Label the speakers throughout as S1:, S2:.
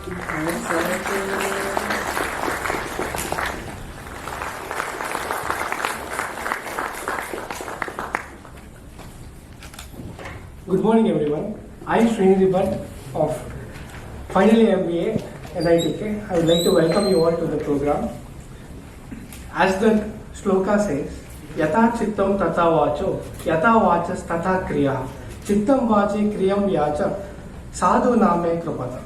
S1: Good morning, everyone. I am Srinidhi Bhatt of Final Year MBA NITK. I would like to welcome you all to the program. As the shloka says, Yata Chittam Tata Vacho, Yata Vachas Tata Kriya, Chittam Vachi Kriyam Yacha, Sadhu Name Krupata.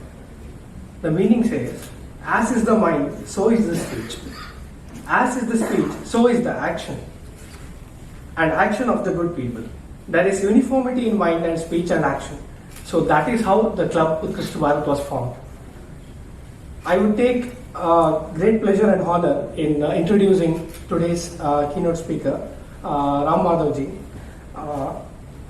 S1: The meaning says, as is the mind, so is the speech. As is the speech, so is the action. And action of the good people. There is uniformity in mind and speech and action. So that is how the club Utkrishta Bharath was formed. I would take great pleasure and honor in introducing today's keynote speaker, Ram Madhavji.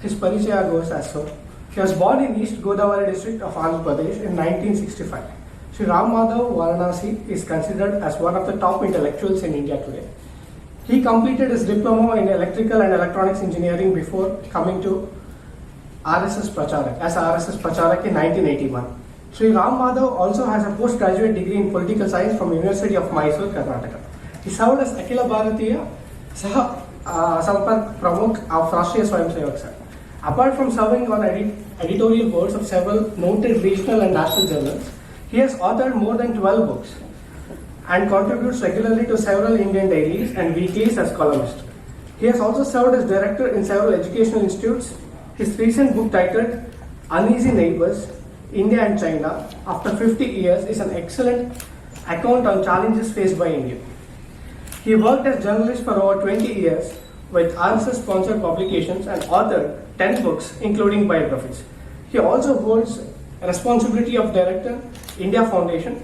S1: His parichaya goes as so. He was born in East Godavari district of Andhra Pradesh in 1965. Sri Ram Madhav Varanasi is considered as one of the top intellectuals in India today. He completed his diploma in electrical and electronics engineering before coming to RSS Pracharak as RSS Pracharak in 1981. Sri Ram Madhav also has a postgraduate degree in political science from University of Mysore, Karnataka. He served as Akhila Bharatiya Sah Sampark Pramukh of Rashtriya Swayamsevak Sangh. Apart from serving on editorial boards of several noted regional and national journals, he has authored more than 12 books and contributes regularly to several Indian dailies and weeklies as columnist. He has also served as director in several educational institutes. His recent book titled Uneasy Neighbors, India and China, after 50 years is an excellent account on challenges faced by India. He worked as journalist for over 20 years with RSS-sponsored publications and authored 10 books, including biographies. He also holds responsibility of director, India Foundation,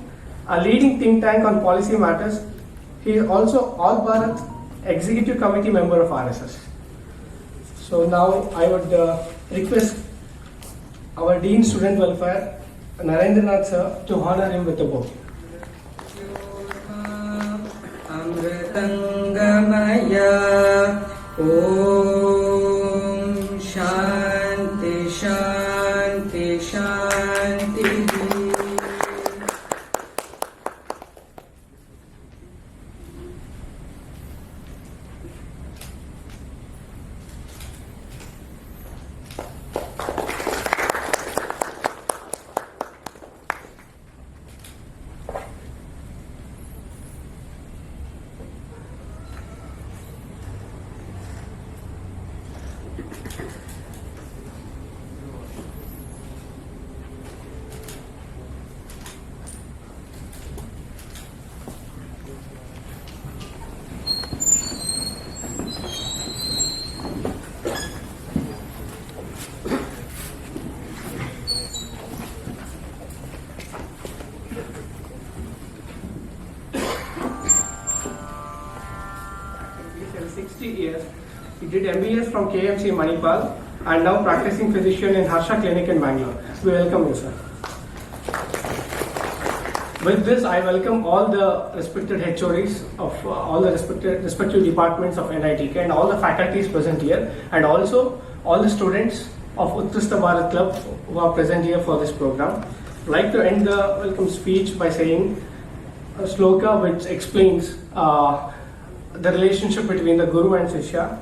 S1: a leading think tank on policy matters. He is also All Bharat Executive Committee member of RSS. So now I would request our Dean Student Welfare, Narendranath sir, to honor him with a book.
S2: Om Shanti Shanti Shanti.
S1: Years. He did MBS from KMC Manipal and now practicing physician in Harsha Clinic in Bangalore. We welcome you, sir. With this, I welcome all the respected HODs of all the respective departments of NITK and all the faculties present here, and also all the students of Utkrishta Bharath Club who are present here for this program. I'd like to end the welcome speech by saying a shloka which explains the relationship between the Guru and Shishya.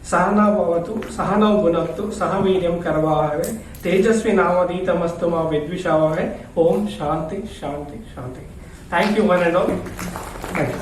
S1: Sahana bhavatu, sahana bhunaktu, sahaviryam karavahave, tejasvi namaditamastu ma vidvishavahe, Om Shanti, Shanti, Shanti. Thank you one and all. Thank you.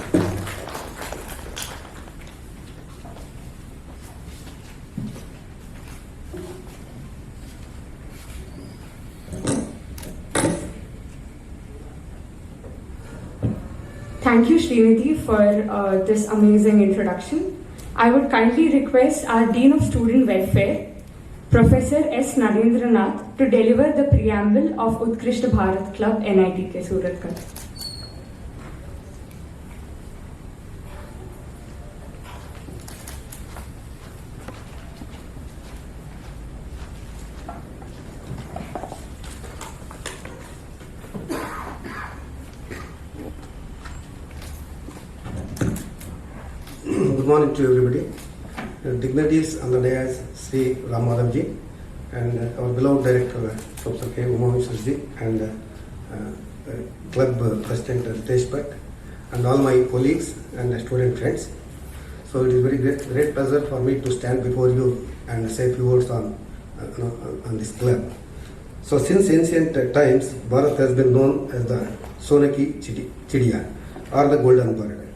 S3: Thank you, Srinidhi, for this amazing introduction. I would kindly request our Dean of Student Welfare, Professor S. Narendranath, to deliver the preamble of Utkrishta Bharath Club, NITK, Suratkal.
S4: Good morning to everybody. Dignitaries on the dais, Sri Ram Madhavji, and our beloved director, Professor K. Umamisharji, and club president Ritesh Bhatt, and all my colleagues and student friends. So it is very great pleasure for me to stand before you and say a few words on this club. So since ancient times, Bharat has been known as the Sonaki Chidiya, or the golden bird,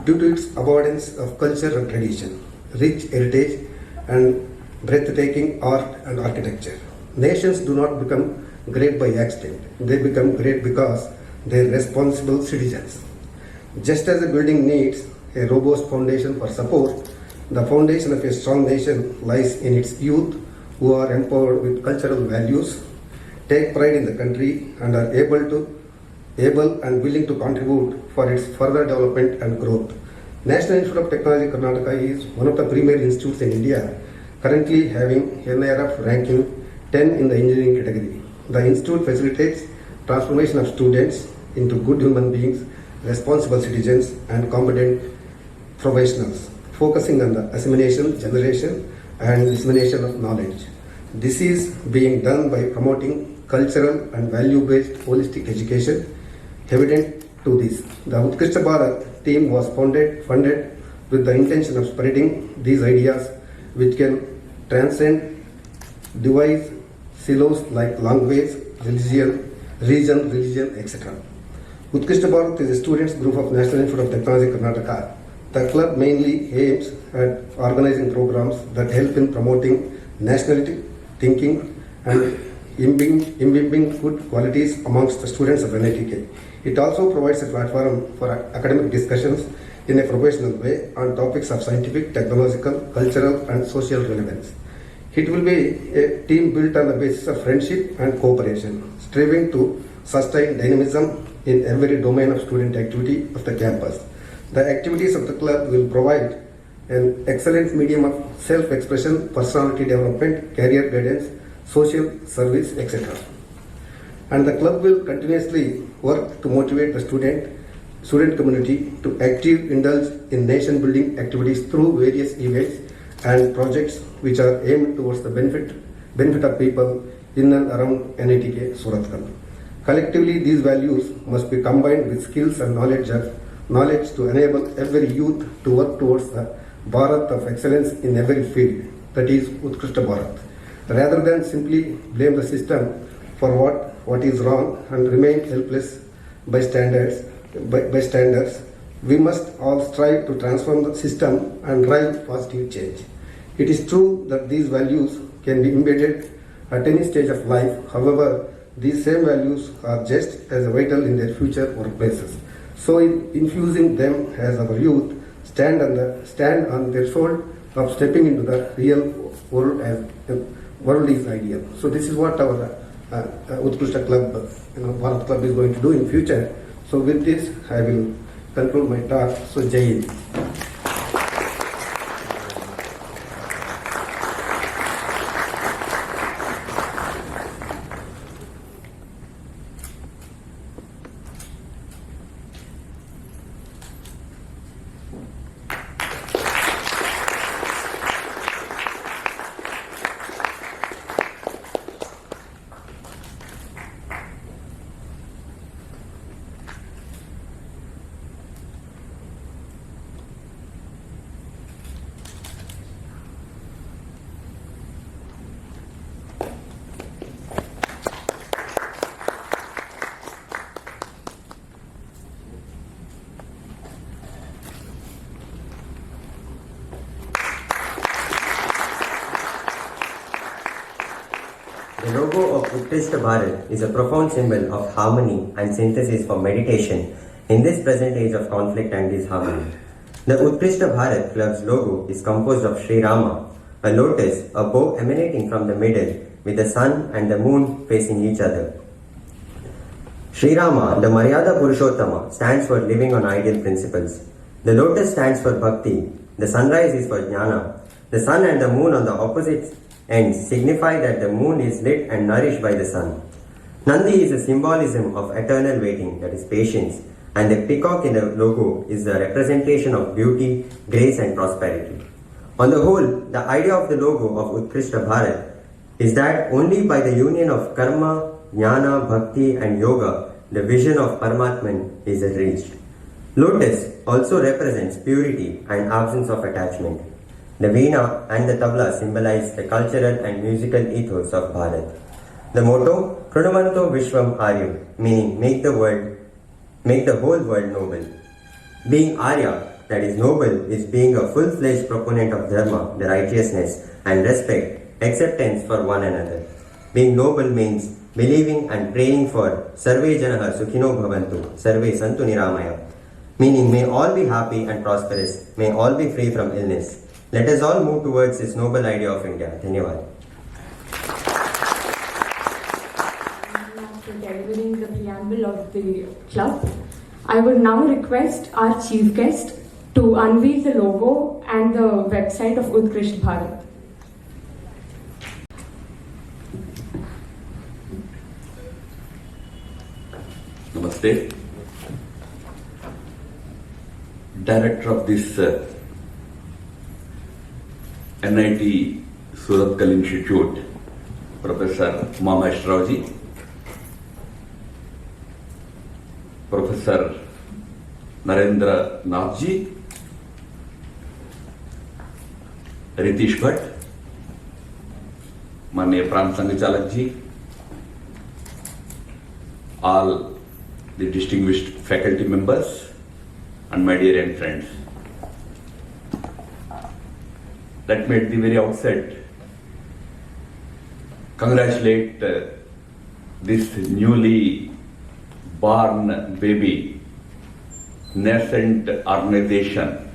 S4: due to its abundance of culture and tradition, rich heritage, and breathtaking art and architecture. Nations do not become great by accident. They become great because they are responsible citizens. Just as a building needs a robust foundation for support, the foundation of a strong nation lies in its youth, who are empowered with cultural values, take pride in the country, and are able and willing to contribute for its further development and growth. National Institute of Technology Karnataka is one of the premier institutes in India, currently having NIRF ranking 10 in the engineering category. The institute facilitates transformation of students into good human beings, responsible citizens, and competent professionals, focusing on the assimilation, generation, and dissemination of knowledge. This is being done by promoting cultural and value-based holistic education. Evident to this, the Utkrishta Bharath team was funded with the intention of spreading these ideas, which can transcend divide silos like language, religion, etc. Utkrishta Bharath is a students group of National Institute of Technology Karnataka. The club mainly aims at organizing programs that help in promoting nationality thinking and imbibing good qualities amongst the students of NITK. It also provides a platform for academic discussions in a professional way on topics of scientific, technological, cultural, and social relevance. It will be a team built on the basis of friendship and cooperation, striving to sustain dynamism in every domain of student activity of the campus. The activities of the club will provide an excellent medium of self-expression, personality development, career guidance, social service, etc. And the club will continuously work to motivate the student community to actively indulge in nation-building activities through various events and projects which are aimed towards the benefit of people in and around NITK Surathkal. Collectively, these values must be combined with skills and knowledge to enable every youth to work towards the Bharat of excellence in every field, that is Utkrishta Bharath. Rather than simply blame the system for what is wrong and remain helpless by standards, we must all strive to transform the system and drive positive change. It is true that these values can be embedded at any stage of life. However, these same values are just as vital in their future workplaces. So, in infusing them as our youth stand on their soul of stepping into the real world as world is ideal. So, this is what our Utkrishta Club, Bharat Club is going to do in future. So, with this, I will conclude my talk. So, Jai Hind.
S5: The logo of Utkrishta Bharath is a profound symbol of harmony and synthesis for meditation in this present age of conflict and disharmony. The Utkrishta Bharath Club's logo is composed of Sri Rama, a lotus, a bow emanating from the middle with the sun and the moon facing each other. Sri Rama, the Maryada Purushottama, stands for living on ideal principles. The lotus stands for Bhakti, the sunrise is for Jnana. The sun and the moon on the opposite ends signify that the moon is lit and nourished by the sun. Nandi is a symbolism of eternal waiting, that is patience, and the peacock in the logo is the representation of beauty, grace and prosperity. On the whole, the idea of the logo of Utkrishta Bharath is that only by the union of karma, jnana, bhakti and yoga, the vision of Paramatman is reached. Lotus also represents purity and absence of attachment. The veena and the tabla symbolize the cultural and musical ethos of Bharat. The motto, Pranamantho Vishwam Aryam, meaning make the whole world noble. Being Arya, that is noble, is being a full-fledged proponent of dharma, the righteousness, and respect, acceptance for one another. Being noble means believing and praying for Sarve Janaha Sukhino Bhavantu, Sarve Santu Niramaya, meaning may all be happy and prosperous, may all be free from illness. Let us all move towards this noble idea of India. Dhanyavad.
S3: After delivering the preamble of the club, I would now request our chief guest to unveil the logo and the website of Utkrishta Bharath.
S6: Namaste. Director of this NIT Suratkal Institute, Professor Maheshwarji, Professor Narendra Nathji, Ritish Bhatt, Manya Pran Sanghachalak ji, all the distinguished faculty members and my dear young friends. Let me at the very outset congratulate this newly born baby, nascent organization,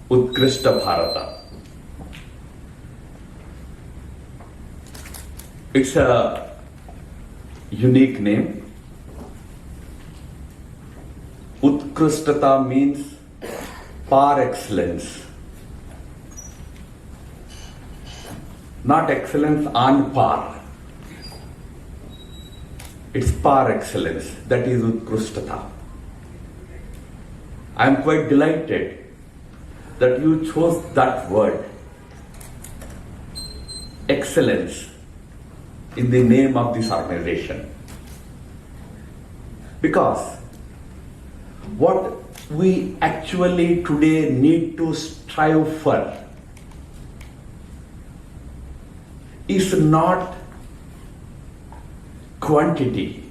S6: Utkrishta Bharata. It's a unique name. Utkrishtata means par excellence. Not excellence on par. It's par excellence. That is Utkrishtata. I am quite delighted that you chose that word, excellence, in the name of this organization. Because what we actually today need to strive for is not quantity,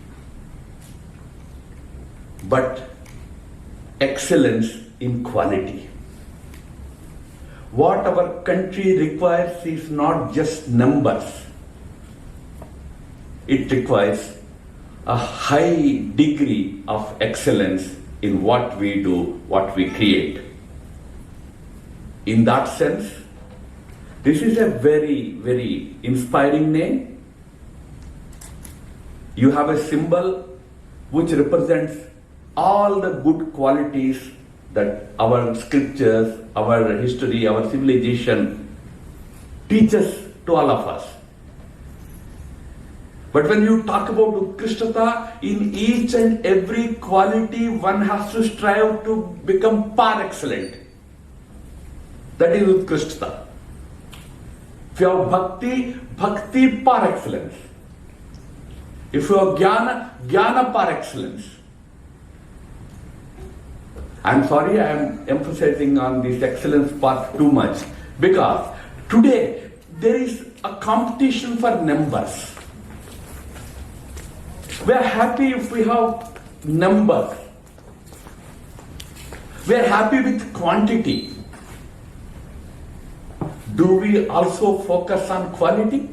S6: but excellence in quality. What our country requires is not just numbers. It requires a high degree of excellence in what we do, what we create. In that sense, this is a very, very inspiring name. You have a symbol which represents all the good qualities that our scriptures, our history, our civilization teaches to all of us. But when you talk about Utkrishtata, in each and every quality one has to strive to become par excellent. That is Utkristata. If you have bhakti, bhakti par excellence. If you have jnana, jnana par excellence. I'm sorry I am emphasizing on this excellence part too much, because today there is a competition for numbers. We are happy if we have numbers. We are happy with quantity. Do we also focus on quality?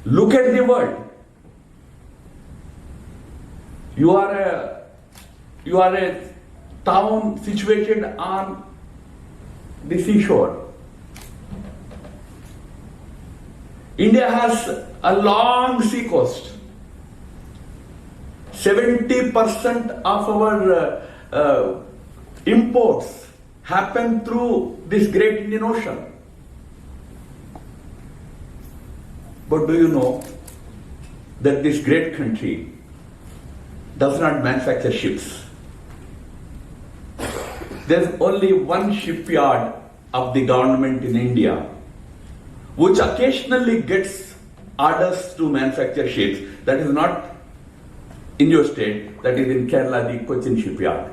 S6: Look at the world. You are a town situated on the seashore. India has a long sea coast. 70% of our imports happen through this great Indian Ocean. But do you know that this great country does not manufacture ships? There's only one shipyard of the government in India, which occasionally gets orders to manufacture ships. That is not in your state, that is in Kerala, the Cochin shipyard.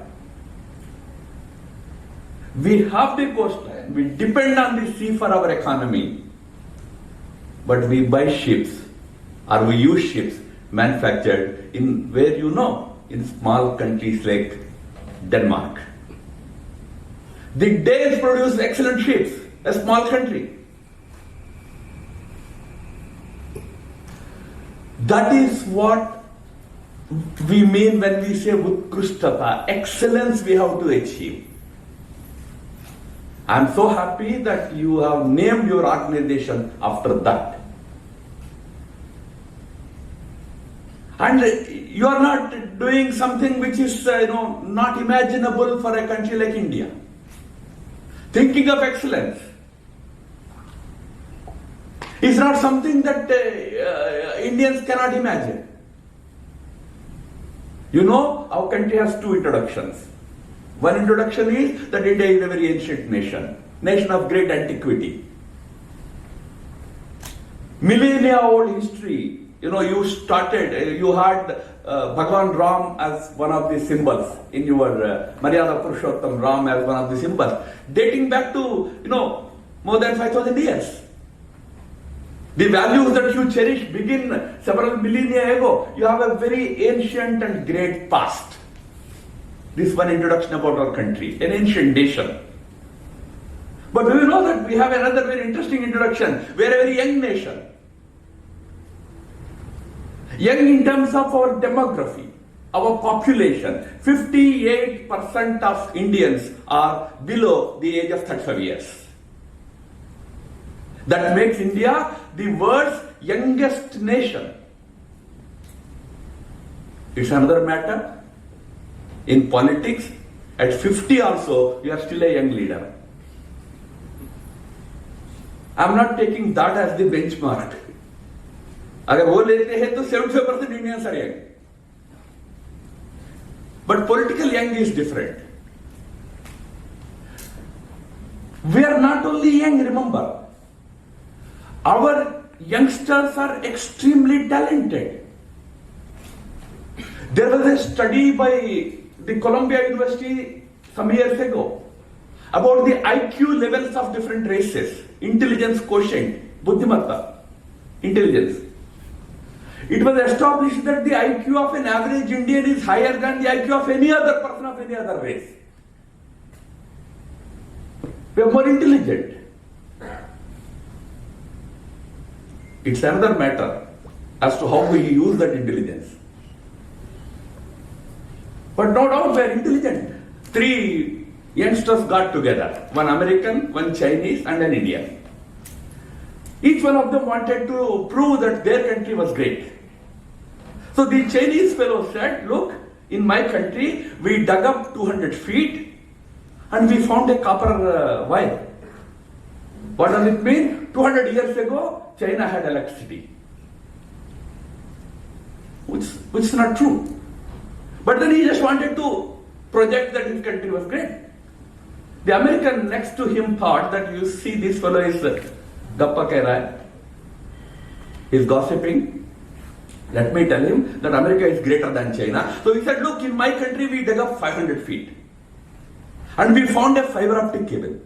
S6: We have the coastline, we depend on the sea for our economy, but we buy ships or we use ships manufactured in where in small countries like Denmark. The Danes produce excellent ships, a small country. That is what we mean when we say Utkristata, excellence we have to achieve. I am so happy that you have named your organization after that. And you are not doing something which is not imaginable for a country like India. Thinking of excellence is not something that Indians cannot imagine. Our country has two introductions. One introduction is that India is a very ancient nation of great antiquity. Millennia old history. You had Bhagwan Ram as one of the symbols in your Maryada Purushottam Ram as one of the symbols, dating back to, more than 5,000 years. The values that you cherish begin several millennia ago. You have a very ancient and great past. This one introduction about our country, an ancient nation. But do you know that we have another very interesting introduction? We are a very young nation. Young in terms of our demography, our population. 58% of Indians are below the age of 35 years. That makes India the world's youngest nation. It's another matter. In politics, at 50 also, you are still a young leader. I'm not taking that as the benchmark. अगर वो लेते हैं तो 75% Indians are young. But political young is different. We are not only young, remember. Our youngsters are extremely talented. There was a study by the Columbia University some years ago about the IQ levels of different races, intelligence quotient, buddhimatta, intelligence. It was established that the IQ of an average Indian is higher than the IQ of any other person of any other race. We are more intelligent. It's another matter as to how we use that intelligence. But no doubt we are intelligent. 3 youngsters got together, one American, one Chinese and an Indian. Each one of them wanted to prove that their country was great. So the Chinese fellow said, look, in my country, we dug up 200 feet and we found a copper wire. What does it mean? 200 years ago, China had electricity. Which is not true. But then he just wanted to project that his country was great. The American next to him thought that, you see, this fellow is Gappa keh raha hai. He's gossiping. Let me tell him that America is greater than China. So he said, look, in my country we dug up 500 feet. And we found a fiber optic cable.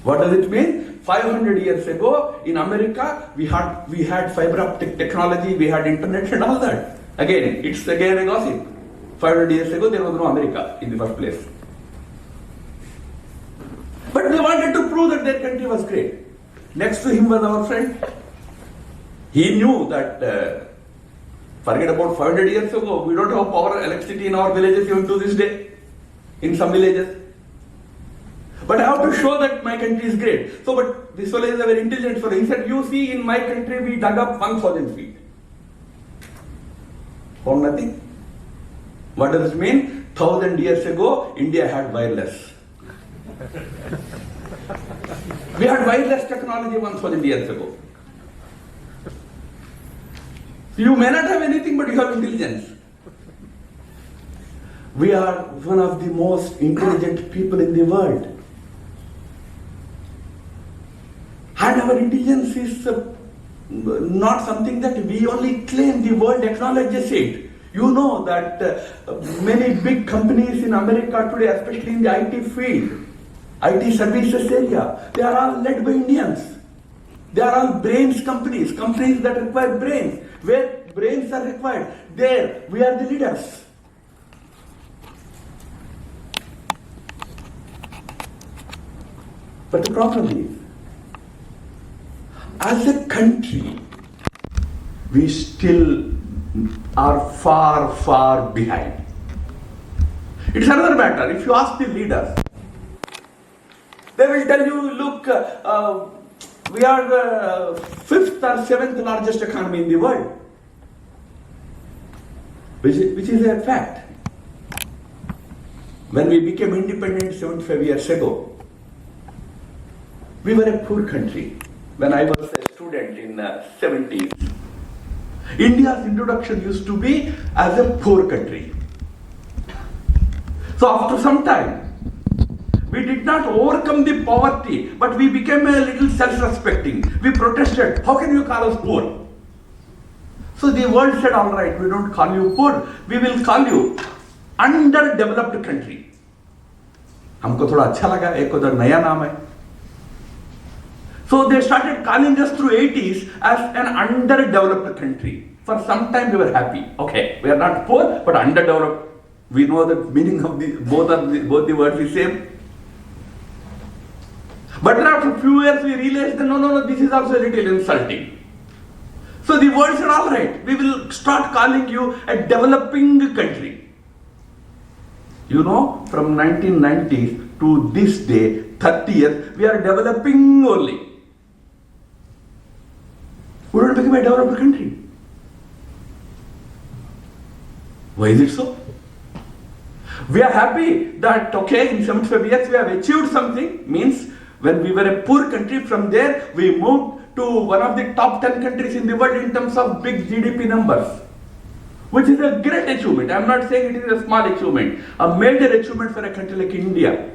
S6: What does it mean? 500 years ago in America, we had fiber optic technology, we had internet and all that. Again, it's again a gossip. 500 years ago, there was no America in the first place. But they wanted to prove that their country was great. Next to him was our friend. He knew that, forget about 500 years ago, we don't have power, electricity in our villages even to this day, in some villages. But I have to show that my country is great. So, but this fellow is a very intelligent fellow. He said, you see, in my country we dug up 1,000 feet. Found nothing. What does it mean? 1,000 years ago, India had wireless. We had wireless technology 1,000 years ago. You may not have anything, but you have intelligence. We are one of the most intelligent people in the world. And our intelligence is not something that we only claim, the world acknowledges it. You know that many big companies in America today, especially in the IT field, IT services area, they are all led by Indians. They are all brains companies, companies that require brains. Where brains are required, there we are the leaders. But the problem is, as a country, we still are far, far behind. It's another matter. If you ask the leaders, they will tell you, look, we are the 5th or 7th largest economy in the world, which is a fact. When we became independent 75 years ago, we were a poor country. When I was a student in the 70s, India's introduction used to be as a poor country. So after some time, we did not overcome the poverty, but we became a little self-respecting. We protested, how can you call us poor? So the world said, all right, we don't call you poor, we will call you underdeveloped country. हमको थोड़ा अच्छा लगा, एक उधर नया नाम है. So they started calling us through 80s as an underdeveloped country. For some time we were happy. Okay, we are not poor, but underdeveloped. We know the meaning of both the words the same. But after a few years we realized that no, this is also a little insulting. So the world said, all right, we will start calling you a developing country. You know, from 1990s to this day, 30 years, we are developing only. We don't become a developed country. Why is it so? We are happy that, okay, in 75 years we have achieved something, means when we were a poor country, from there we moved to one of the top 10 countries in the world in terms of big GDP numbers, which is a great achievement. I am not saying it is a small achievement, a major achievement for a country like India.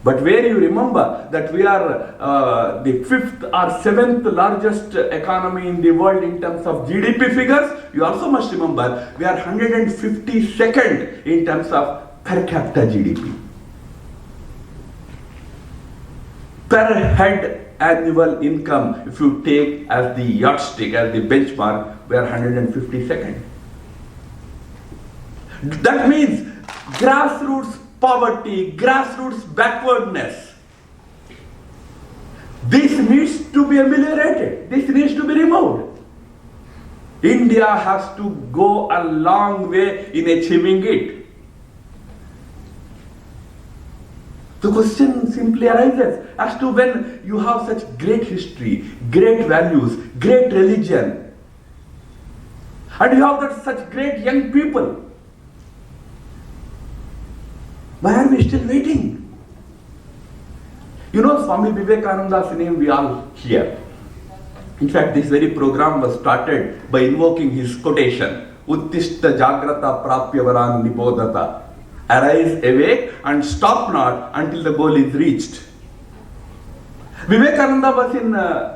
S6: But where you remember that we are the 5th or 7th largest economy in the world in terms of GDP figures, you also must remember we are 152nd in terms of per capita GDP. Per head annual income, if you take as the yardstick, as the benchmark, we are 152nd. That means grassroots poverty, grassroots backwardness. This needs to be ameliorated. This needs to be removed. India has to go a long way in achieving it. The question simply arises as to when you have such great history, great values, great religion, and you have such great young people, why are we still waiting? You know, Swami Vivekananda's name we all hear. In fact, this very program was started by invoking his quotation, Utkrishta Jagrata Prapyavaran Nibodhata. Arise, awake, and stop not until the goal is reached. Vivekananda was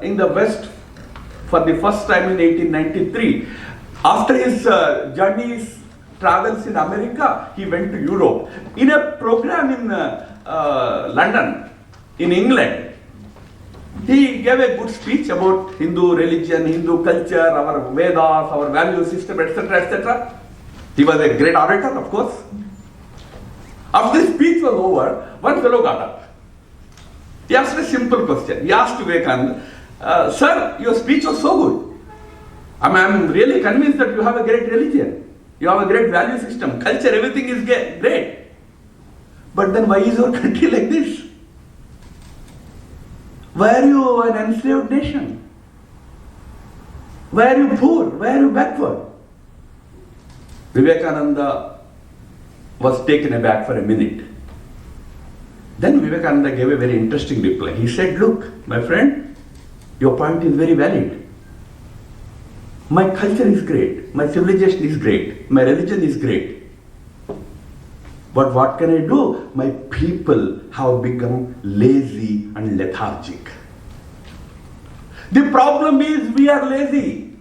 S6: in the West for the first time in 1893. After his travels in America, he went to Europe. In a program in London, in England, he gave a good speech about Hindu religion, Hindu culture, our Vedas, our value system, etc., etc. He was a great orator, of course. After the speech was over, one fellow got up. He asked a simple question. He asked Vivekananda, sir, your speech was so good. I am really convinced that you have a great religion. You have a great value system, culture, everything is great. But then why is your country like this? Why are you an enslaved nation? Why are you poor? Why are you backward? Vivekananda was taken aback for a minute. Then Vivekananda gave a very interesting reply. He said, look, my friend, your point is very valid. My culture is great, my civilization is great, my religion is great. But what can I do? My people have become lazy and lethargic. The problem is we are lazy.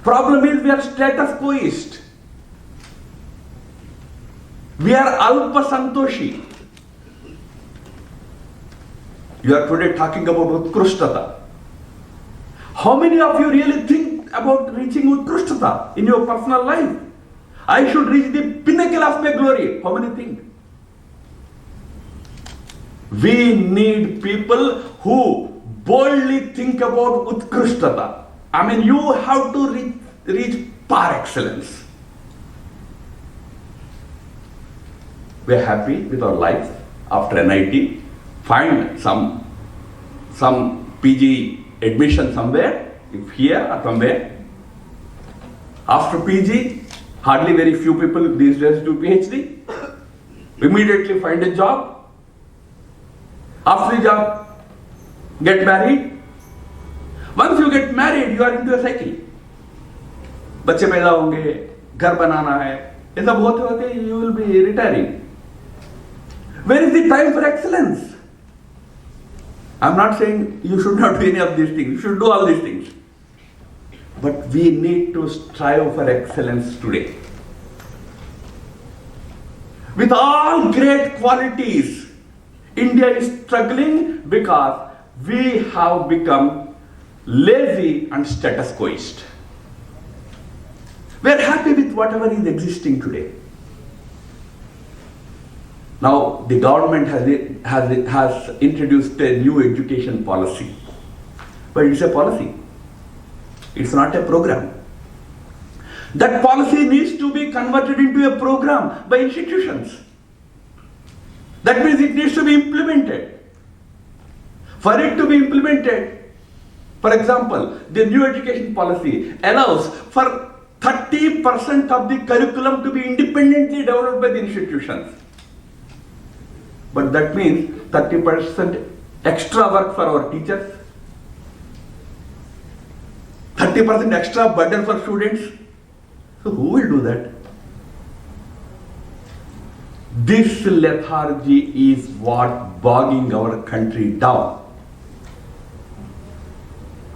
S6: Problem is we are status quoist. We are alpa santoshi. You are today talking about Utkrishtata. How many of you really think about reaching Utkristata in your personal life? I should reach the pinnacle of my glory. How many think? We need people who boldly think about Utkristata. I mean, you have to reach par excellence. We are happy with our life after NIT. Find some PG admission somewhere, if here or somewhere. After PG, hardly very few people these days do PhD. Immediately find a job. After the job, get married. Once you get married, you are into a cycle. बच्चे पैदा होंगे, घर बनाना है, ये सब होते होते you will be retiring. Where is the time for excellence? I'm not saying you should not do any of these things. You should do all these things. But we need to strive for excellence today. With all great qualities, India is struggling because we have become lazy and status quoist. We are happy with whatever is existing today. Now, the government has introduced a new education policy. But it's a policy. It's not a program. That policy needs to be converted into a program by institutions. That means it needs to be implemented. For it to be implemented, for example, the new education policy allows for 30% of the curriculum to be independently developed by the institutions. But that means 30% extra work for our teachers, 30% extra burden for students. So who will do that? This lethargy is what bogging our country down.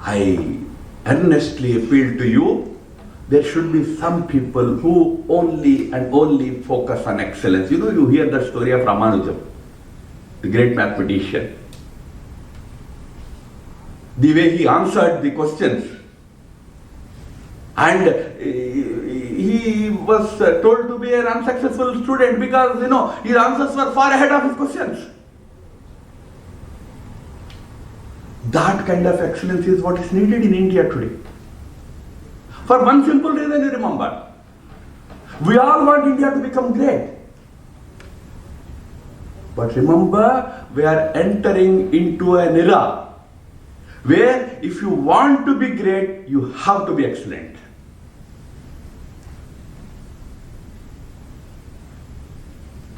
S6: I earnestly appeal to you, there should be some people who only and only focus on excellence. You know, you hear the story of Ramanujam, the great mathematician. The way he answered the questions, and he was told to be an unsuccessful student because, his answers were far ahead of his questions. That kind of excellence is what is needed in India today. For one simple reason, you remember, we all want India to become great. But remember, we are entering into an era where if you want to be great, you have to be excellent.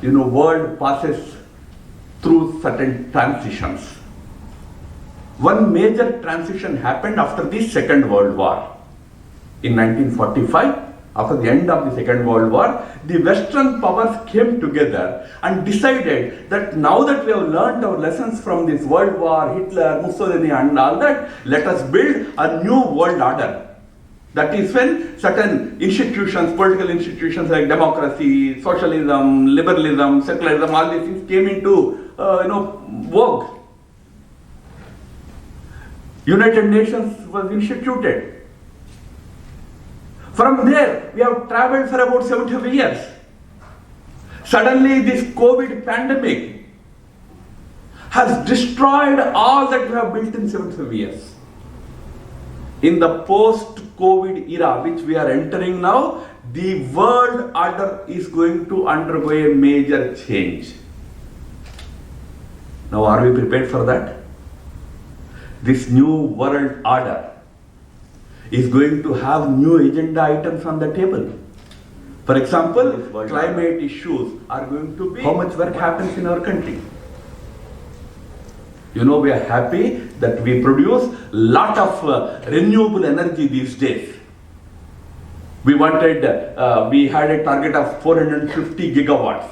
S6: World passes through certain transitions. One major transition happened after the Second World War. In 1945, after the end of the Second World War, the Western powers came together and decided that now that we have learned our lessons from this World War, Hitler, Mussolini and all that, let us build a new world order. That is when certain institutions, political institutions like democracy, socialism, liberalism, secularism, all these things came into vogue. United Nations was instituted. From there, we have traveled for about 75 years. Suddenly, this COVID pandemic has destroyed all that we have built in 75 years. In the post-COVID era, which we are entering now, the world order is going to undergo a major change. Now, are we prepared for that? This new world order is going to have new agenda items on the table. For example, climate issues are going to be how much work happens in our country. We are happy that we produce lot of renewable energy these days. We had a target of 450 gigawatts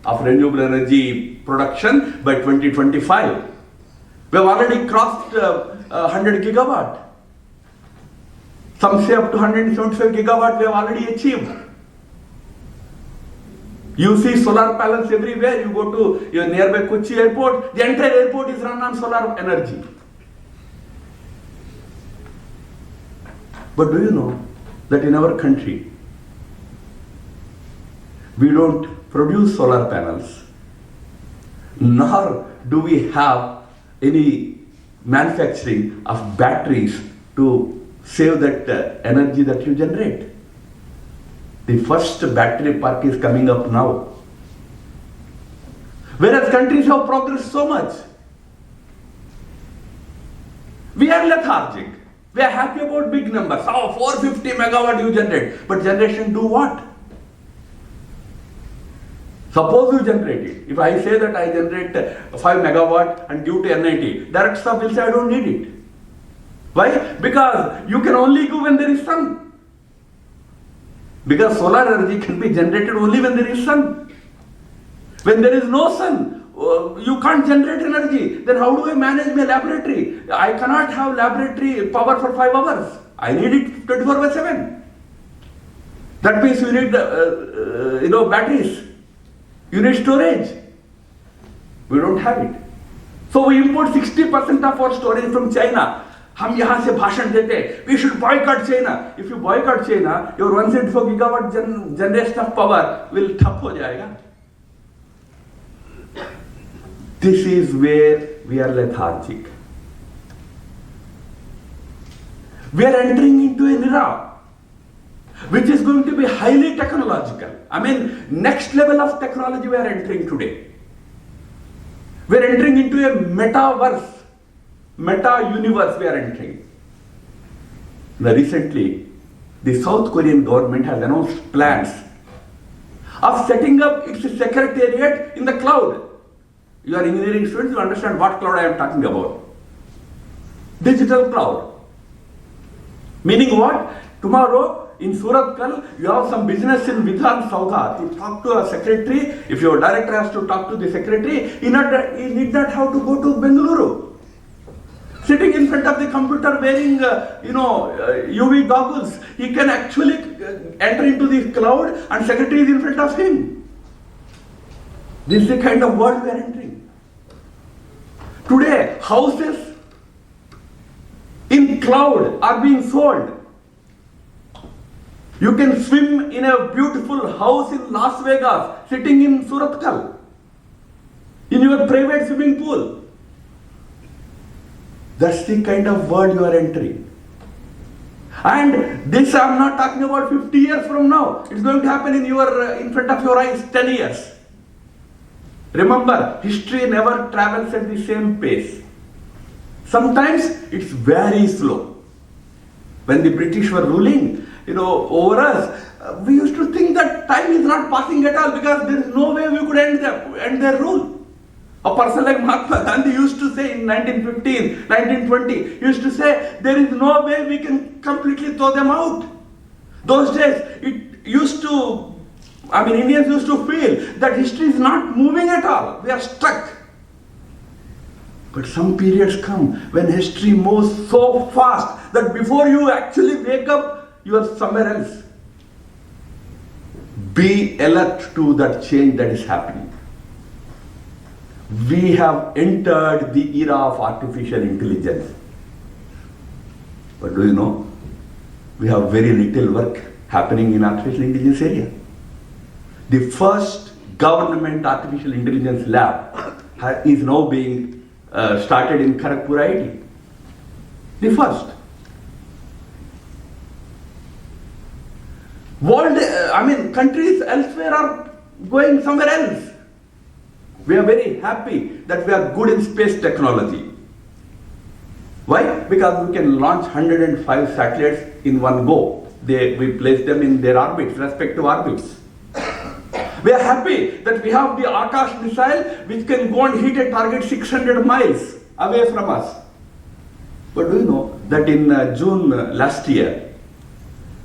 S6: of renewable energy production by 2025. We have already crossed 100 gigawatt. Some say up to 175 gigawatt we have already achieved. You see solar panels everywhere. You go to your nearby Kochi airport, the entire airport is run on solar energy. But do you know that in our country, we don't produce solar panels, nor do we have any manufacturing of batteries to save that energy that you generate. The first battery park is coming up now. Whereas countries have progressed so much. We are lethargic. We are happy about big numbers. Oh, 450 megawatt you generate. But generation do what? Suppose you generate it. If I say that I generate 5 megawatt and due to NIT, direct staff will say I don't need it. Why? Because you can only go when there is sun. Because solar energy can be generated only when there is sun. When there is no sun, you can't generate energy. Then how do I manage my laboratory? I cannot have laboratory power for 5 hours. I need it 24/7. That means you need batteries. You need storage. We don't have it. So we import 60% of our storage from China. हम यहाँ से भाषण देते हैं, we should boycott China. If you boycott China, your 174 gigawatt generation of power will ठप हो जाएगा. This is where we are lethargic. We are entering into an era which is going to be highly technological. I mean, next level of technology we are entering today. We are entering into a metaverse. Meta-universe we are entering. Now recently, the South Korean government has announced plans of setting up its secretariat in the cloud. You are engineering students, you understand what cloud I am talking about. Digital cloud. Meaning what? Tomorrow in Suratkal, you have some business in Vidhan Saudha to talk to a secretary. If your director has to talk to the secretary, he need not have to go to Bengaluru. Sitting in front of the computer wearing, UV goggles, he can actually enter into the cloud and secretary is in front of him. This is the kind of world we are entering. Today, houses in cloud are being sold. You can swim in a beautiful house in Las Vegas, sitting in Suratkal, in your private swimming pool. That's the kind of world you are entering. And this I am not talking about 50 years from now. It's going to happen in front of your eyes 10 years. Remember, history never travels at the same pace. Sometimes it's very slow. When the British were ruling, over us, we used to think that time is not passing at all because there is no way we could end their rule. A person like Mahatma Gandhi used to say in 1915, 1920, he used to say, there is no way we can completely throw them out. Those days, Indians used to feel that history is not moving at all. We are stuck. But some periods come when history moves so fast that before you actually wake up, you are somewhere else. Be alert to that change that is happening. We have entered the era of artificial intelligence. But do you know, we have very little work happening in artificial intelligence area. The first government artificial intelligence lab is now being started in Kharagpur IIT. The first. Countries elsewhere are going somewhere else. We are very happy that we are good in space technology. Why? Because we can launch 105 satellites in one go. We place them in their orbits, respective orbits. We are happy that we have the Akash missile which can go and hit a target 600 miles away from us. But do you know that in June last year,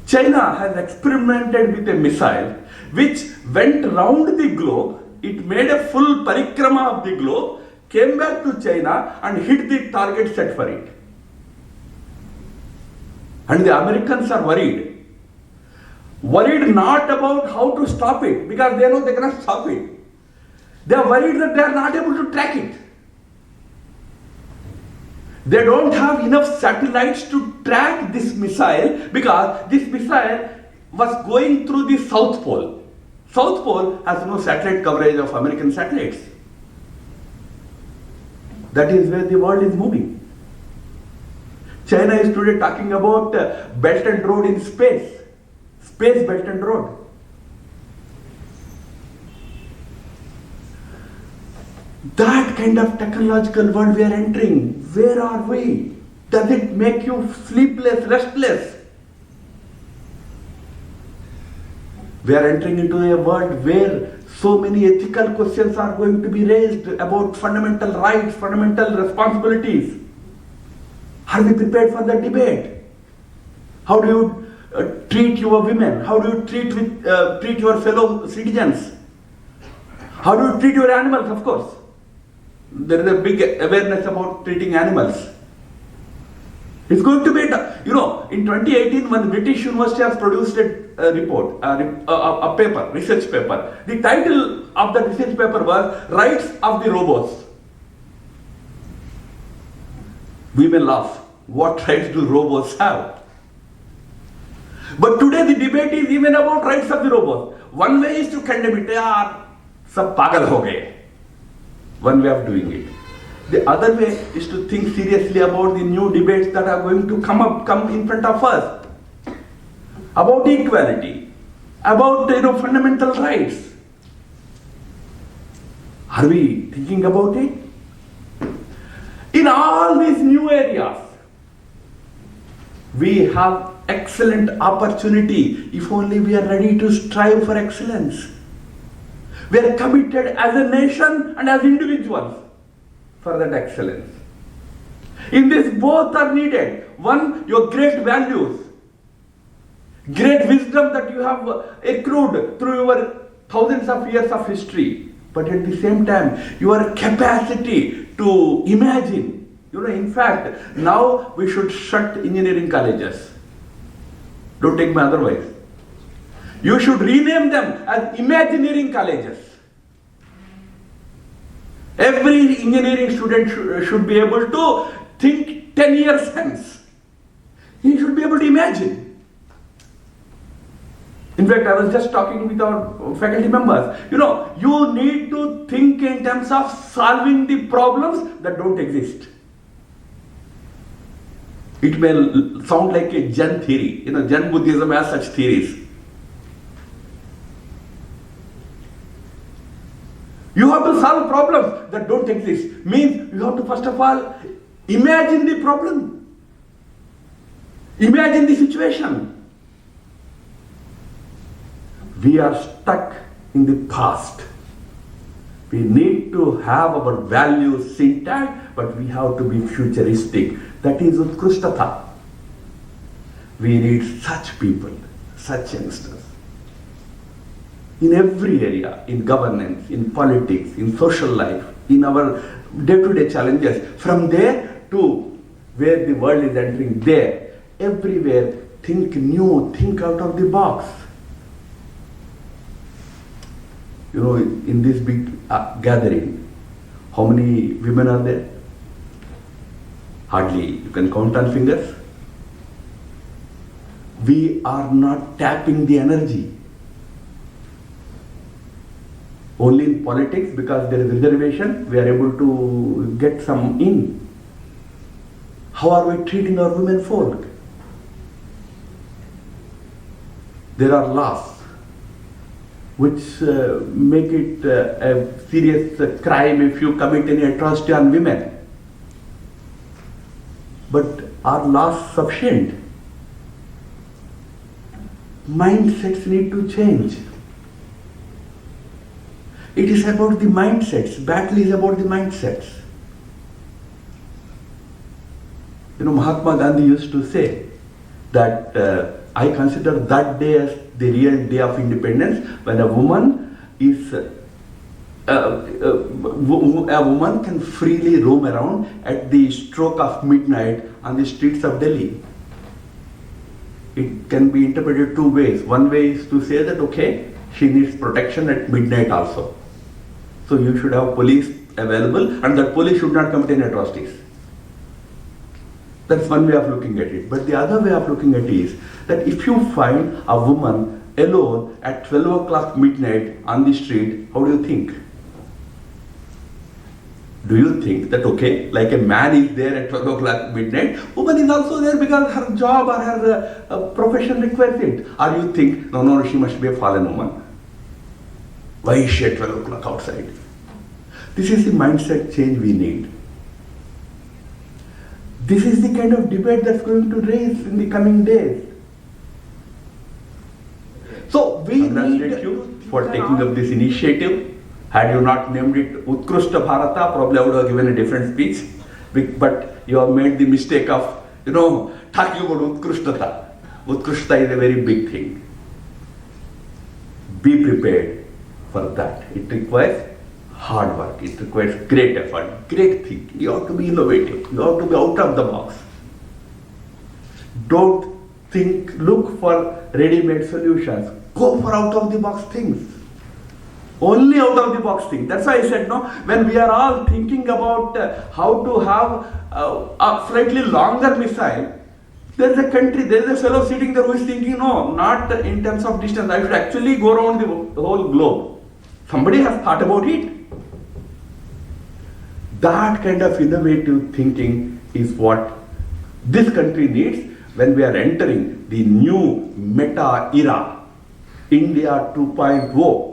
S6: China has experimented with a missile which went round the globe. It made a full parikrama of the globe, came back to China and hit the target set for it. And the Americans are worried. Worried not about how to stop it, because they know they cannot stop it. They are worried that they are not able to track it. They don't have enough satellites to track this missile, because this missile was going through the South Pole. South Pole has no satellite coverage of American satellites. That is where the world is moving. China is today talking about Belt and Road in space. Space Belt and Road. That kind of technological world we are entering. Where are we? Does it make you sleepless, restless? We are entering into a world where so many ethical questions are going to be raised about fundamental rights, fundamental responsibilities. Are we prepared for the debate? How do you treat your women? How do you treat your fellow citizens? How do you treat your animals? Of course, there is a big awareness about treating animals. It's going to be, in 2018, when British University has produced a report, a paper, research paper. The title of the research paper was Rights of the Robots. We may laugh. What rights do robots have? But today the debate is even about rights of the robots. One way is to condemn it. Yaar, sab pagal ho gaye. One way of doing it. The other way is to think seriously about the new debates that are going to come in front of us. About equality, about fundamental rights. Are we thinking about it? In all these new areas, we have excellent opportunity if only we are ready to strive for excellence. We are committed as a nation and as individuals for that excellence. In this, both are needed. One, your great values, great wisdom that you have accrued through your thousands of years of history, but at the same time, your capacity to imagine. In fact, now we should shut engineering colleges. Don't take me otherwise. You should rename them as Imagineering colleges. Every engineering student should be able to think 10 years hence. He should be able to imagine. In fact, I was just talking with our faculty members. You need to think in terms of solving the problems that don't exist. It may sound like a Zen theory. Zen Buddhism has such theories. You have to solve problems that don't exist. Means you have to first of all imagine the problem. Imagine the situation. We are stuck in the past. We need to have our values intact, but we have to be futuristic. That is Utkrishtata. We need such people, such youngsters. In every area, in governance, in politics, in social life, in our day-to-day challenges, from there to where the world is entering, there, everywhere, think new, think out of the box. In this big gathering, how many women are there? Hardly, you can count on fingers. We are not tapping the energy. Only in politics, because there is reservation, we are able to get some in. How are we treating our women folk? There are laws which make it a serious crime if you commit any atrocity on women. But are laws sufficient? Mindsets need to change. It is about the mindsets. Battle is about the mindsets. Mahatma Gandhi used to say that I consider that day as the real day of independence, when a woman can freely roam around at the stroke of midnight on the streets of Delhi. it can be interpreted two ways. One way is to say that, okay, she needs protection at midnight also. So you should have police available, and that police should not commit any atrocities. That's one way of looking at it. But the other way of looking at it is that if you find a woman alone at 12 o'clock midnight on the street, how do you think? Do you think that, okay, like a man is there at 12 o'clock midnight, woman is also there because her job or her profession requires it? Or you think, no, she must be a fallen woman. Why is she at 12 o'clock outside? This is the mindset change we need. This is the kind of debate that's going to raise in the coming days. So we congratulate you for taking up this initiative. Had you not named it Utkrishta Bharata, probably I would have given a different speech. But you have made the mistake of, talking about Utkrishta. Utkrishta is a very big thing. Be prepared for that. It requires hard work. It requires great effort, great thinking. You have to be innovative. You have to be out of the box. Don't look for ready-made solutions. Go for out of the box things. Only out of the box things. That's why I said, when we are all thinking about how to have a slightly longer missile, there is a country, there is a fellow sitting there who is thinking, no, not in terms of distance. I should actually go around the whole globe. Somebody has thought about it. That kind of innovative thinking is what this country needs when we are entering the new meta era, India 2.0.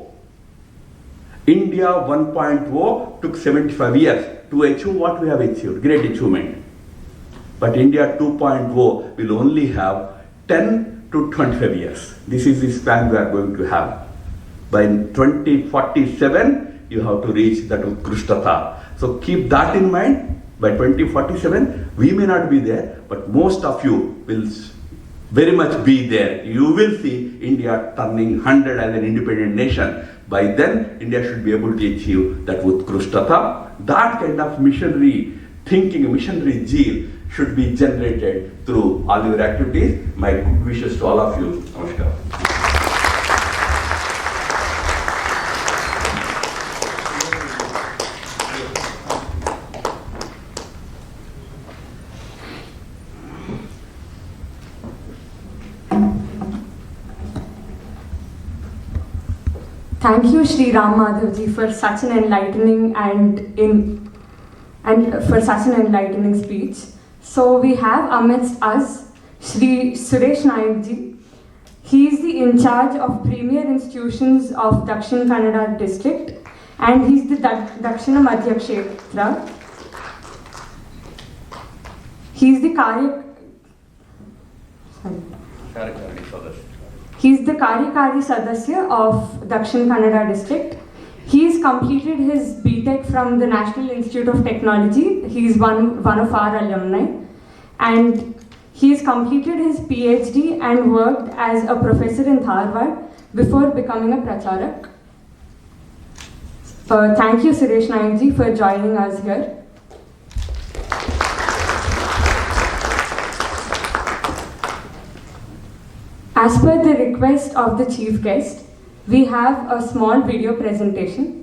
S6: India 1.0 took 75 years to achieve what we have achieved, great achievement. But India 2.0 will only have 10 to 25 years. This is the span we are going to have. By 2047, you have to reach that Utkrishtata. So keep that in mind. By 2047, we may not be there, but most of you will very much be there. You will see India turning 100 as an independent nation. By then, India should be able to achieve that Utkrishtata. That kind of missionary thinking, missionary zeal should be generated through all your activities. My good wishes to all of you. Namaskar.
S3: Thank you, Shri Ram Madhavji, for such an enlightening for such an enlightening speech. So we have amidst us Shri Suresh Nayakji. He is the in charge of premier institutions of Dakshin Kannada district, and he's the Dakshina Madhya Kshetra. He's the He's the Karyakari Sadasya of Dakshin Kannada district. He's completed his BTech from the National Institute of Technology. He's one of our alumni. And he's completed his PhD and worked as a professor in Dharwad before becoming a pracharak. Thank you, Suresh Nayakji, for joining us here. As per the request of the chief guest, we have a small video presentation.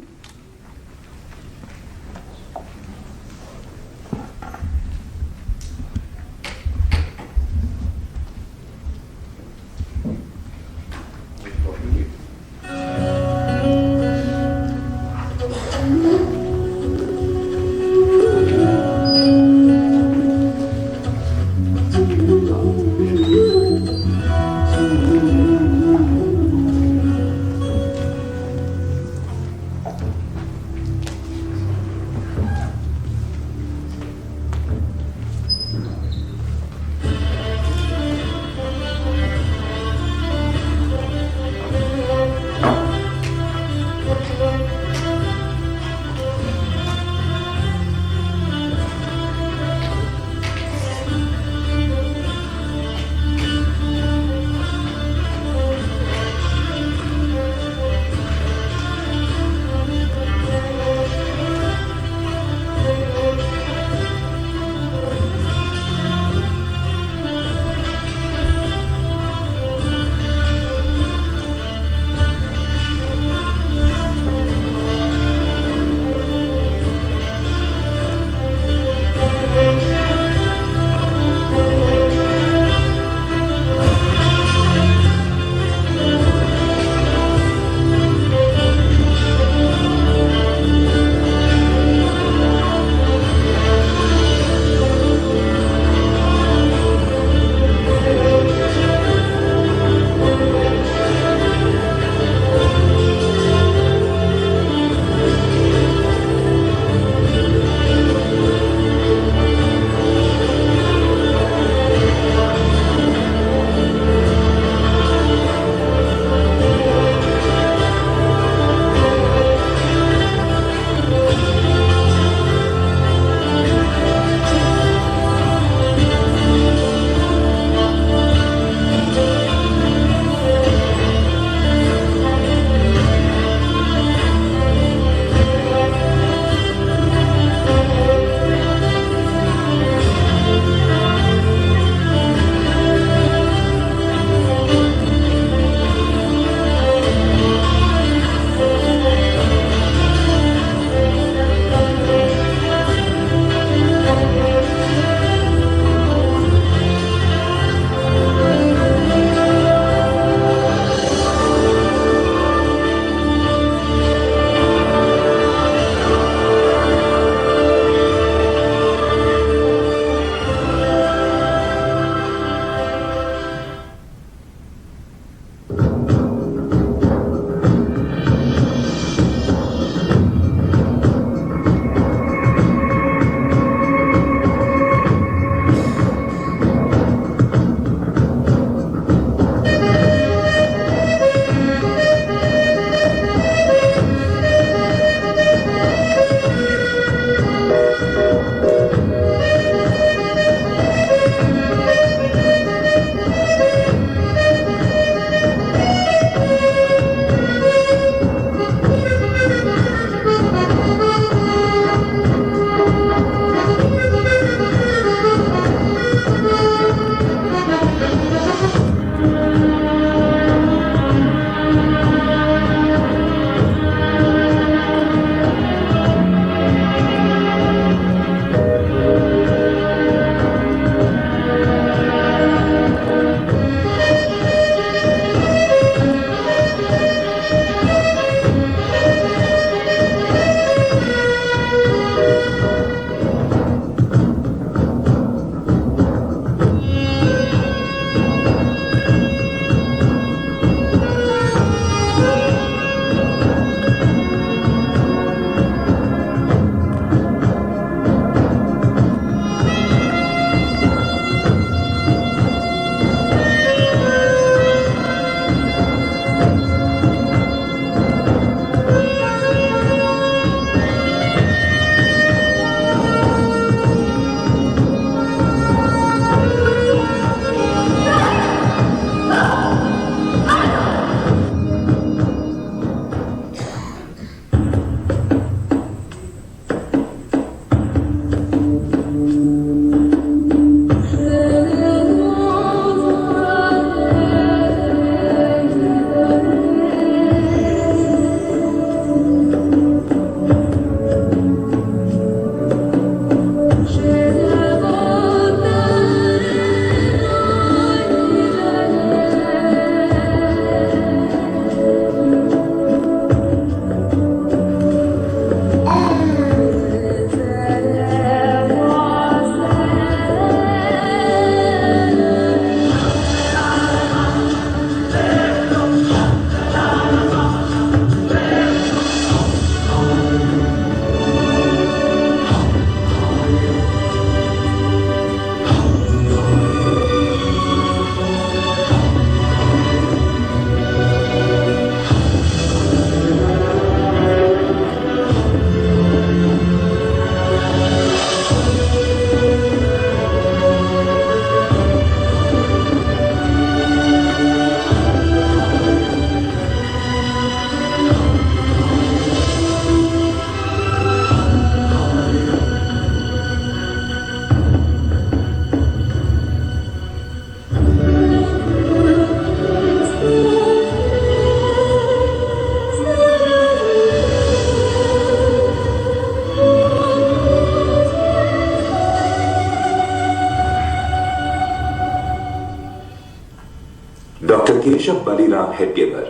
S7: Baliram Hedgevar,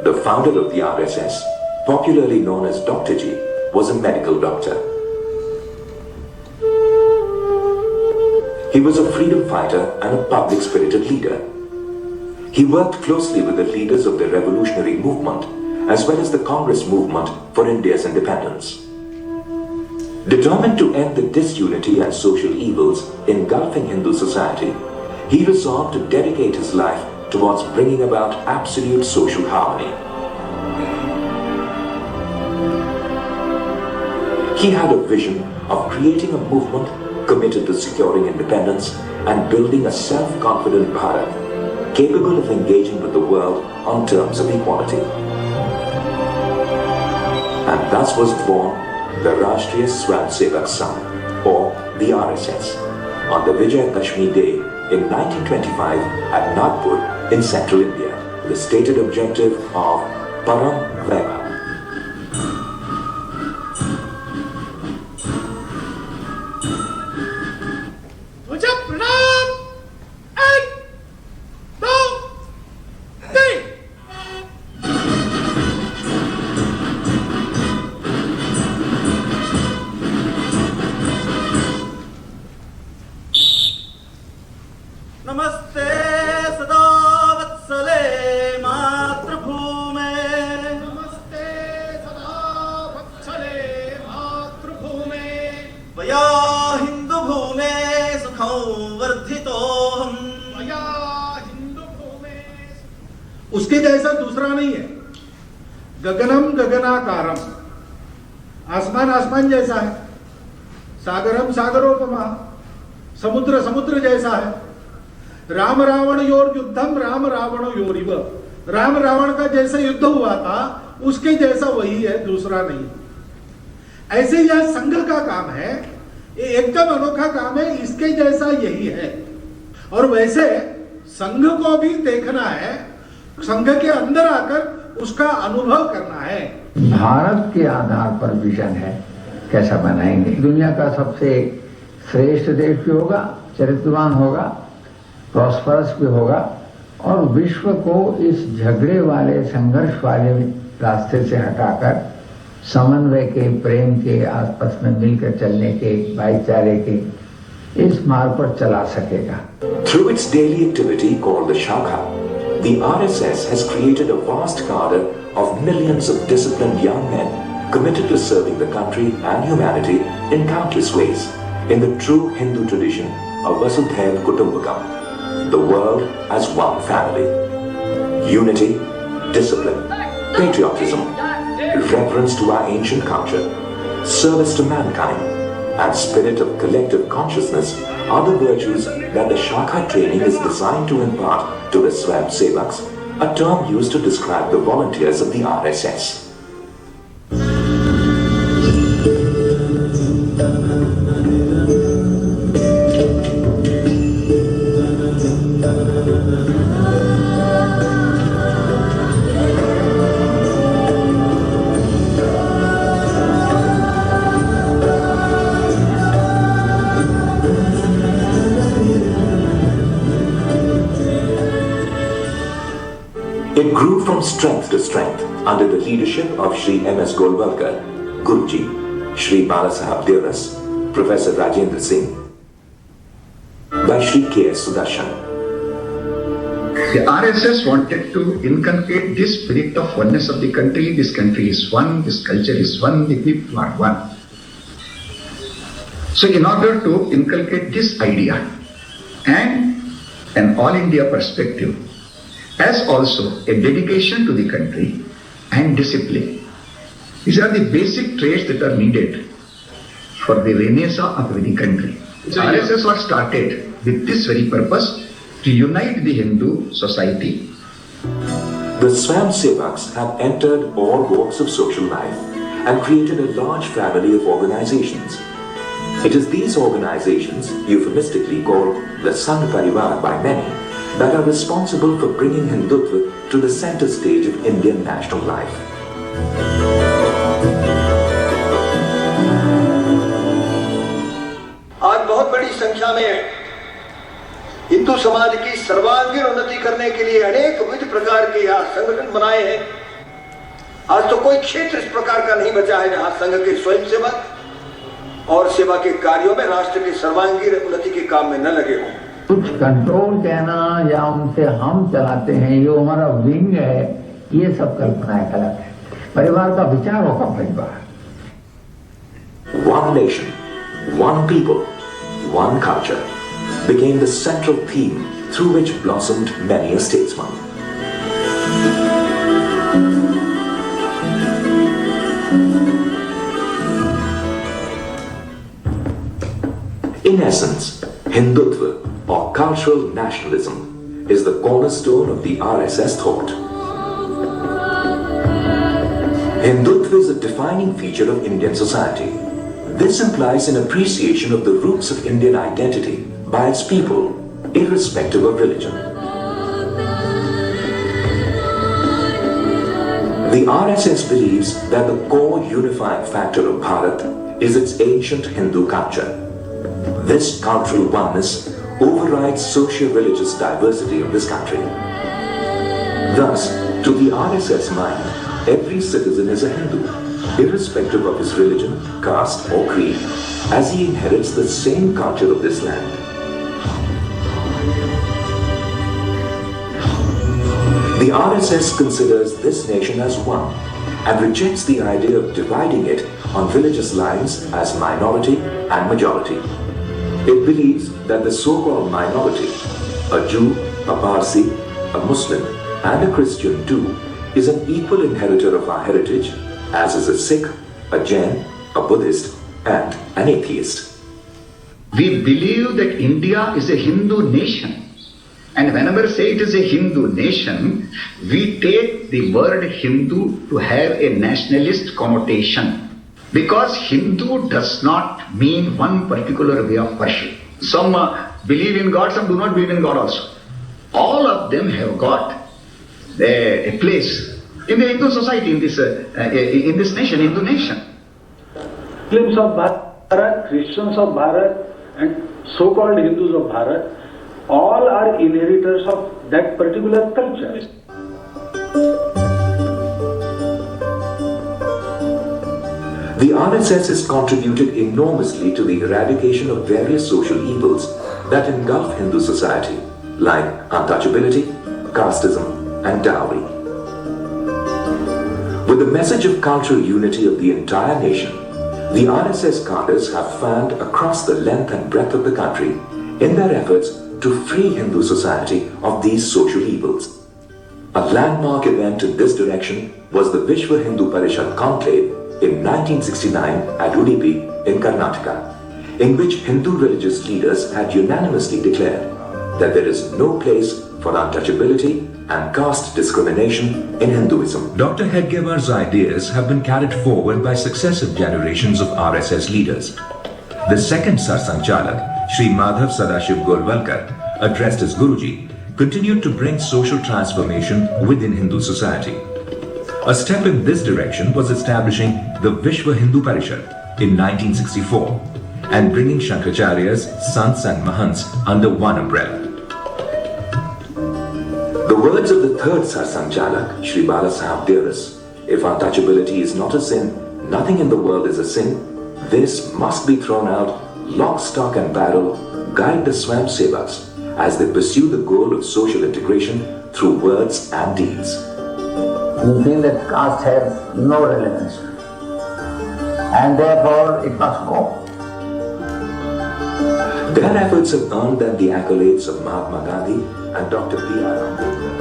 S7: the founder of the RSS, popularly known as Dr. G, was a medical doctor. He was a freedom fighter and a public-spirited leader. He worked closely with the leaders of the revolutionary movement as well as the Congress movement for India's independence. Determined to end the disunity and social evils engulfing Hindu society, he resolved to dedicate his life towards bringing about absolute social harmony. He had a vision of creating a movement committed to securing independence and building a self-confident Bharat capable of engaging with the world on terms of equality. And thus was born the Rashtriya Swayamsevak Sangh, or the RSS, on the Vijayadashmi Day in 1925 at Nagpur in central India, with the stated objective of Param Vaibhav.
S8: नमस्ते सदा वत्सले मातृभूमे नमस्ते सदा वत्सले मातृभूमे वया हिंदू भूमे सुखं वर्धितोहम वया हिंदू भूमे। उसके जैसा दूसरा नहीं है। गगनम गगनाकारम, आसमान आसमान जैसा है। सागरम सागरोपमा, समुद्र समुद्र जैसा है। राम रावण योर युद्धम राम रावण योरिव, राम रावण का जैसा युद्ध हुआ था उसके जैसा वही है, दूसरा नहीं। ऐसे यह संघ का काम है, ये एकदम अनोखा काम है, इसके जैसा यही है। और वैसे संघ को भी देखना है, संघ के अंदर आकर उसका अनुभव करना है।
S9: भारत के आधार पर विजन है, कैसा बनाएंगे, दुनिया का सबसे श्रेष्ठ देश भी होगा, चरित्रवान होगा, प्रॉस्परस भी होगा, और विश्व को इस झगड़े वाले संघर्ष वाले रास्ते से हटाकर समन्वय के, प्रेम के, आपस में मिलकर चलने के, भाईचारे के इस मार्ग पर चला सकेगा।
S7: Through its daily activity called the Shakha, the RSS has created a vast cadre of millions of disciplined young men committed to serving the country and humanity in countless ways, in the true Hindu tradition of Vasudhaiva Kutumbakam, the world as one family. Unity, discipline, patriotism, reverence to our ancient culture, service to mankind, and spirit of collective consciousness are the virtues that the Shakha training is designed to impart to the Swayamsevaks, a term used to describe the volunteers of the RSS. It grew from strength to strength under the leadership of Shri M.S. Golwalkar, Guruji, Shri Balasaheb Deoras, Professor Rajendra Singh, by Shri K.S. Sudarshan.
S10: The RSS wanted to inculcate this spirit of oneness of the country. This country is one, this culture is one, the people are one. So in order to inculcate this idea and an all India perspective, as also a dedication to the country and discipline. These are the basic traits that are needed for the renaissance of the country. So RSS was started with this very purpose, to unite the Hindu society.
S7: The Swayamsevaks have entered all walks of social life and created a large family of organizations. It is these organizations, euphemistically called the Sangh Parivar by many, that are responsible for bringing Hindutva to the center stage of Indian national life.
S8: आज बहुत बड़ी संख्या में हिंदू
S11: हिंदू समाज की सर्वांगीण उन्नति करने के लिए अनेक विविध प्रकार के यहाँ संगठन बनाए हैं। आज तो कोई क्षेत्र इस प्रकार का नहीं बचा है जहां संघ के स्वयंसेवक और सेवा के कार्यों में राष्ट्र की सर्वांगीण उन्नति के काम में न लगे हों।
S9: कुछ कंट्रोल कहना या उनसे हम चलाते हैं, ये हमारा विंग है, ये सब कल्पनाएं गलत है। परिवार का विचार होगा परिवार।
S7: One nation, one people, one culture became the central theme through which blossomed many a statesman. In essence, Hindutva or cultural nationalism is the cornerstone of the RSS thought. Hindutva is a defining feature of Indian society. This implies an appreciation of the roots of Indian identity by its people, irrespective of religion. The RSS believes that the core unifying factor of Bharat is its ancient Hindu culture. This cultural oneness overrides socio-religious diversity of this country. Thus, to the RSS mind, every citizen is a Hindu, irrespective of his religion, caste or creed, as he inherits the same culture of this land. The RSS considers this nation as one and rejects the idea of dividing it on religious lines as minority and majority. It believes that the so-called minority, a Jew, a Parsi, a Muslim and a Christian too, is an equal inheritor of our heritage, as is a Sikh, a Jain, a Buddhist and an atheist.
S10: We believe that India is a Hindu nation. And whenever say it is a Hindu nation, we take the word Hindu to have a nationalist connotation. Because Hindu does not mean one particular way of worship. Some believe in God, some do not believe in God also. All of them have got a place in the Hindu society, in this nation, Hindu nation.
S12: Muslims of Bharat, Christians of Bharat and so-called Hindus of Bharat, all are inheritors of that particular culture.
S7: The RSS has contributed enormously to the eradication of various social evils that engulf Hindu society, like untouchability, casteism, and dowry. With the message of cultural unity of the entire nation, the RSS cadres have fanned across the length and breadth of the country in their efforts to free Hindu society of these social evils. A landmark event in this direction was the Vishwa Hindu Parishad conclave in 1969 at Udupi in Karnataka, in which Hindu religious leaders had unanimously declared that there is no place for untouchability and caste discrimination in Hinduism.
S13: Dr. Hedgewar's ideas have been carried forward by successive generations of RSS leaders. The second Sarsanchalak, Sri Madhav Sadashiv Golwalkar, addressed as Guruji, continued to bring social transformation within Hindu society. A step in this direction was establishing the Vishwa Hindu Parishad in 1964 and bringing Shankaracharya's Sants and Mahants under one umbrella.
S7: The words of the third Sarsanchalak, Sri Bala Sahib Deoras, if untouchability is not a sin, nothing in the world is a sin. This must be thrown out, lock, stock and barrel, guide the Swam Sevaks as they pursue the goal of social integration through words and deeds.
S9: We feel that caste has no relevance and therefore it must go.
S7: Their efforts have earned them the accolades of Mahatma Gandhi and Dr. B.R. Ambedkar.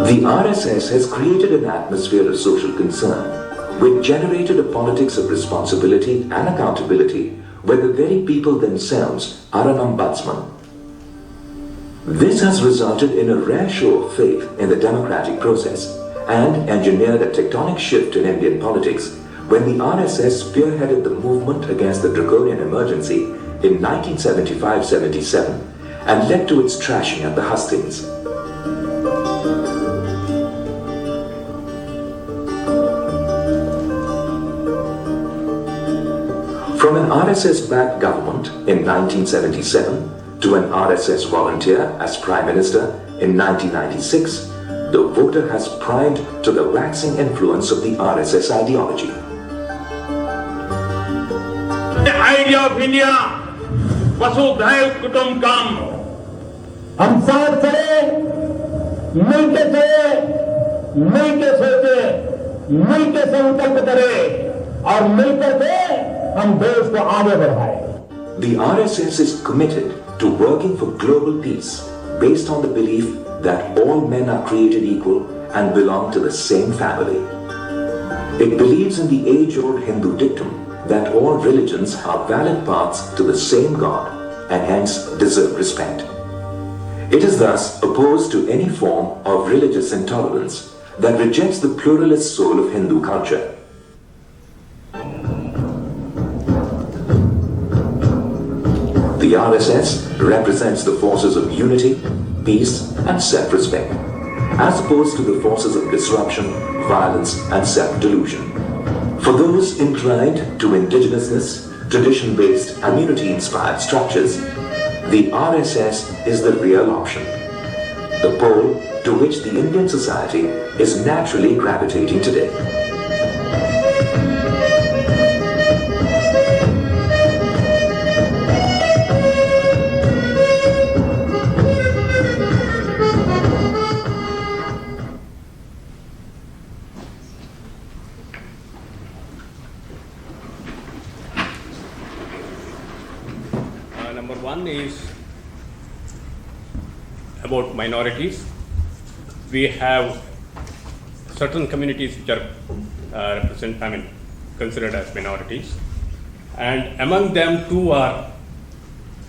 S7: The RSS has created an atmosphere of social concern, which generated a politics of responsibility and accountability where the very people themselves are an ombudsman. This has resulted in a rare show of faith in the democratic process and engineered a tectonic shift in Indian politics when the RSS spearheaded the movement against the draconian emergency in 1975-77 and led to its trashing at the hustings. From an RSS-backed government in 1977, to an RSS volunteer as Prime Minister in 1996, the voter has primed to the waxing influence of the RSS ideology.
S14: The idea of India, Vasudhaiv Kutumbakam.
S15: हम साथ चले, मिलके चले, मिलके सोचे, मिलके संकल्प करें और मिलकर के हम देश को आगे बढ़ाएं।
S7: The RSS is committed to working for global peace based on the belief that all men are created equal and belong to the same family. It believes in the age-old Hindu dictum that all religions are valid paths to the same God and hence deserve respect. It is thus opposed to any form of religious intolerance that rejects the pluralist soul of Hindu culture. The RSS represents the forces of unity, peace and self-respect, as opposed to the forces of disruption, violence and self-delusion. For those inclined to indigenousness, tradition-based and unity-inspired structures, the RSS is the real option, the pole to which the Indian society is naturally gravitating today.
S14: Number one is about minorities. We have certain communities which are considered as minorities, and among them two are,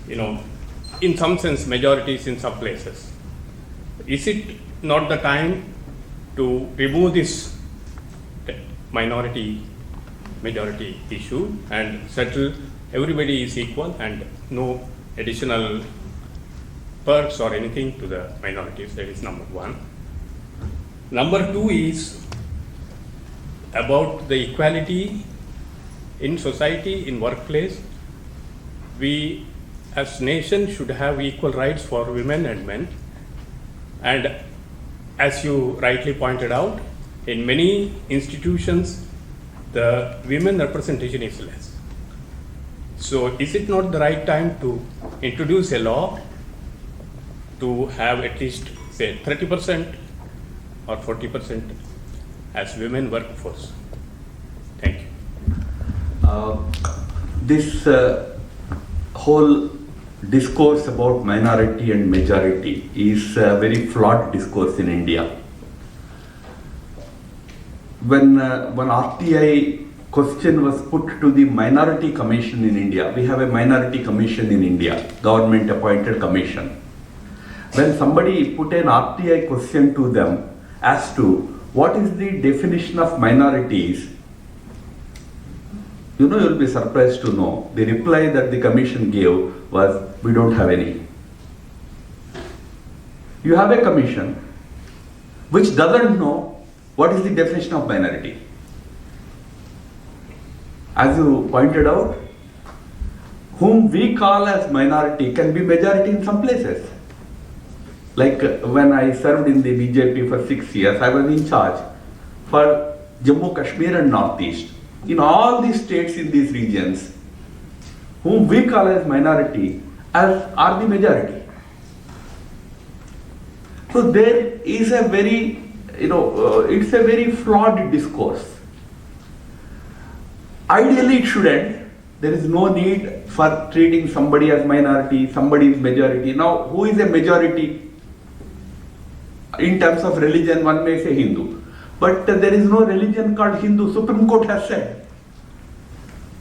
S14: in some sense majorities in some places. Is it not the time to remove this minority-majority issue and settle everybody is equal and no additional perks or anything to the minorities? That is number one. Number two is about the equality in society, in workplace. We as nation should have equal rights for women and men, and as you rightly pointed out, in many institutions the women representation is less. So is it not the right time to introduce a law to have at least say 30% or 40% as women workforce? Thank you.
S16: This whole discourse about minority and majority is a very flawed discourse in India. When RTI question was put to the Minority Commission in India, we have a Minority Commission in India, government appointed commission. When somebody put an RTI question to them as to what is the definition of minorities, you'll be surprised to know the reply that the commission gave was, we don't have any. You have a commission which doesn't know what is the definition of minority. As you pointed out, whom we call as minority can be majority in some places. Like when I served in the BJP for 6 years, I was in charge for Jammu, Kashmir and Northeast. In all these states in these regions, whom we call as minority are the majority. So there is a very, it's a very flawed discourse. Ideally it should end. There is no need for treating somebody as minority, somebody is majority. Now who is a majority? In terms of religion, one may say Hindu. But there is no religion called Hindu. Supreme Court has said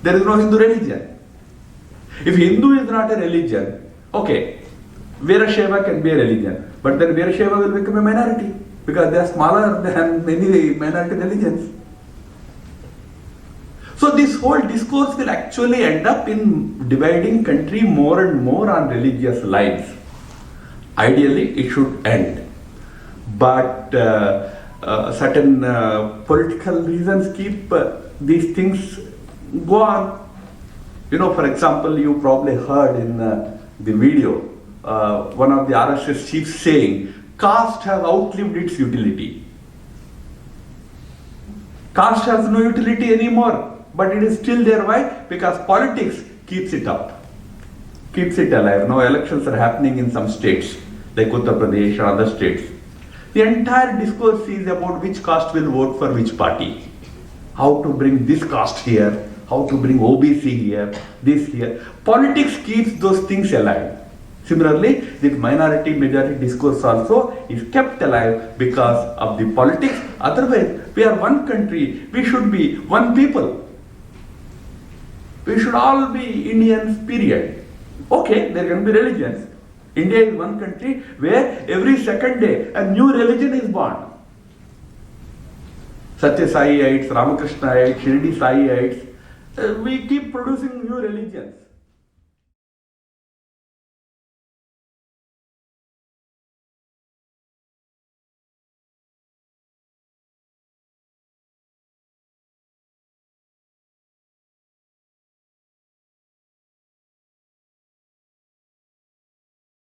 S16: there is no Hindu religion. If Hindu is not a religion, okay, Veerashaiva can be a religion, but then Veerashaiva will become a minority because they are smaller than many minority religions. So this whole discourse will actually end up in dividing country more and more on religious lines. Ideally, it should end. But certain political reasons keep these things go on. For example, you probably heard in the video one of the RSS chiefs saying, caste has outlived its utility. Caste has no utility anymore, but it is still there. Why? Because politics keeps it up, keeps it alive. Now elections are happening in some states, like Uttar Pradesh or other states. The entire discourse is about which caste will vote for which party. How to bring this caste here, how to bring OBC here, this here. Politics keeps those things alive. Similarly, the minority-majority discourse also is kept alive because of the politics. Otherwise, we are one country, we should be one people. We should all be Indians, period. Okay, there can be religions. India is one country where every second day a new religion is born. Satya Saiites, Ramakrishna Saiites, Shirdi Saiites. We keep producing new religions.